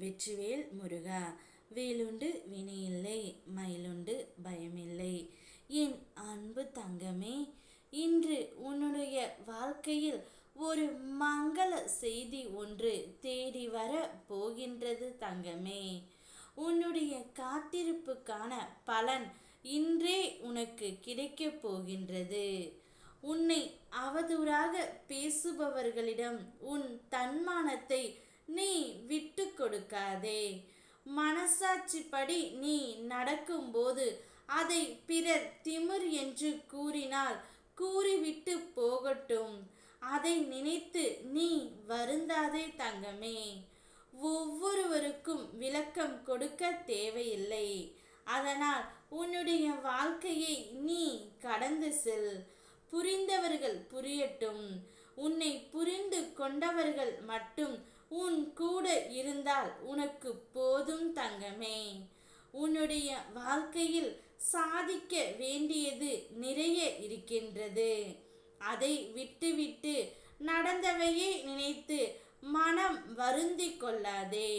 வெற்றிவேல் முருகா. வேலுண்டு வினையில்லை, மயிலுண்டு பயமில்லை. என் அன்பு தங்கமே, இன்று உன்னுடைய வாழ்க்கையில் ஒரு மங்கள செய்தி ஒன்று தேடி வர போகின்றது தங்கமே. உன்னுடைய காத்திருப்புக்கான பலன் இன்றே உனக்கு கிடைக்கப் போகின்றது. உன்னை அவதூறாக பேசுபவர்களிடம் உன் தன்மானத்தை நீ விட்டு கொடுக்காதே. மனசாட்சிப்படி நீ நடக்கும்போது அதை பிறர் திமிர் என்று கூறினால் கூறிவிட்டு போகட்டும். அதை நினைத்து நீ வருந்தாதே தங்கமே. ஒவ்வொருவருக்கும் விளக்கம் கொடுக்க தேவையில்லை. அதனால் உன்னுடைய வாழ்க்கையை நீ கடந்து செல். புரிந்தவர்கள் புரியட்டும். உன்னை புரிந்து கொண்டவர்கள் மட்டும் உன் கூட இருந்தால் உனக்கு போதும் தங்கமே. உன்னுடைய வாழ்க்கையில் சாதிக்க வேண்டியது நிறைய இருக்கின்றது. அதை விட்டுவிட்டு நடந்தவையை நினைத்து மனம் வருந்தி கொள்ளாதே.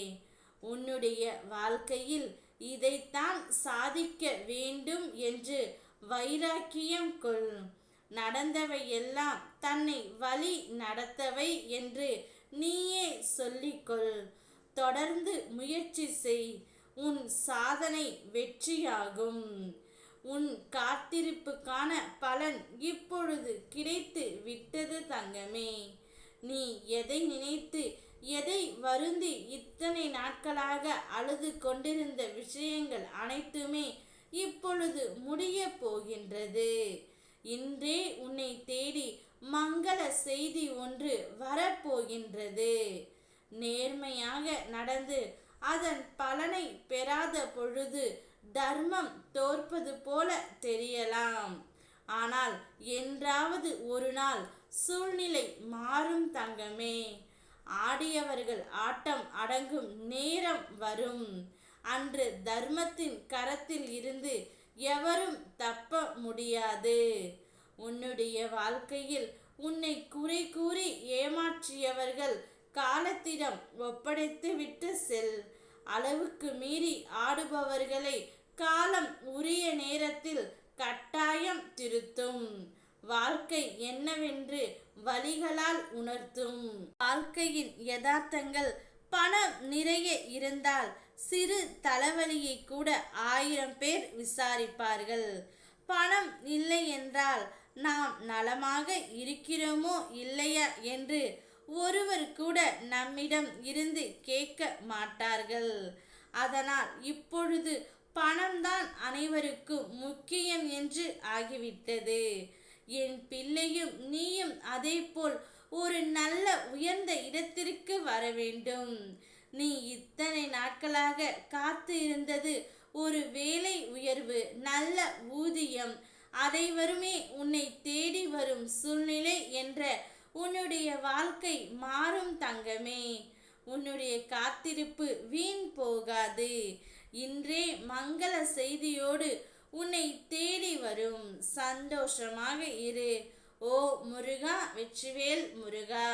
உன்னுடைய வாழ்க்கையில் இதைத்தான் சாதிக்க வேண்டும் என்று வைராக்கியம் கொள். நடந்தவையெல்லாம் தன்னை வழி நடத்தவை என்று நீயே சொல்லிக்கொள். தொடர்ந்து முயற்சி செய். உன் சாதனை வெற்றியாகும். உன் காத்திருப்புக்கான பலன் இப்பொழுது கிடைத்து விட்டது தங்கமே. நீ எதை நினைத்து எதை வருந்தி இத்தனை நாட்களாக அழுது கொண்டிருந்த விஷயங்கள் அனைத்துமே இப்பொழுது முடிய போகின்றது. இன்றே உன்னை தேடி மங்கள செய்தி ஒன்று வரப்போகின்றது. நேர்மையாக நடந்து அதன் பலனை பெறாத பொழுது தர்மம் தோற்பது போல தெரியலாம். ஆனால் என்றாவது ஒரு நாள் சூழ்நிலை மாறும் தங்கமே. ஆடியவர்கள் ஆட்டம் அடங்கும் நேரம் வரும். அன்று தர்மத்தின் கரத்தில் இருந்து எவரும் தப்ப முடியாது. உன்னுடைய வாழ்க்கையில் உன்னை குறை கூறி ஏமாற்றியவர்கள் காலத்திடம் ஒப்படைத்து விட்டு செல். அளவுக்கு மீறி ஆடுபவர்களை காலம் உரிய நேரத்தில் கட்டாயம் திருத்தும். வாழ்க்கை என்னவென்று வழிகளால் உணர்த்தும். வாழ்க்கையின் யதார்த்தங்கள் பணம் நிறைய இருந்தால் சிறு தலைவலியை கூட 1000 பேர் விசாரிப்பார்கள். பணம் இல்லை என்றால் நாம் நலமாக இருக்கிறோமோ இல்லையா என்று ஒருவர் கூட நம்மிடம் இருந்து கேட்க மாட்டார்கள். அதனால் இப்பொழுது பணம்தான் அனைவருக்கும் முக்கியம் என்று ஆகிவிட்டது. என் பிள்ளையும் நீயும் அதேபோல் ஒரு நல்ல உயர்ந்த இடத்திற்கு வர வேண்டும். நீ இத்தனை நாட்களாக காத்து இருந்தது ஒரு வேலை உயர்வு, நல்ல ஊதியம், அனைவருமே உன்னை தேடி வரும் சூழ்நிலை என்ற உன்னுடைய வாழ்க்கை மாறும் தங்கமே. உன்னுடைய காத்திருப்பு வீண் போகாது. இன்றே மங்கள செய்தியோடு உன்னை தேடி வரும். சந்தோஷமாக இரு. ஓ முருகா, வெற்றிவேல் முருகா.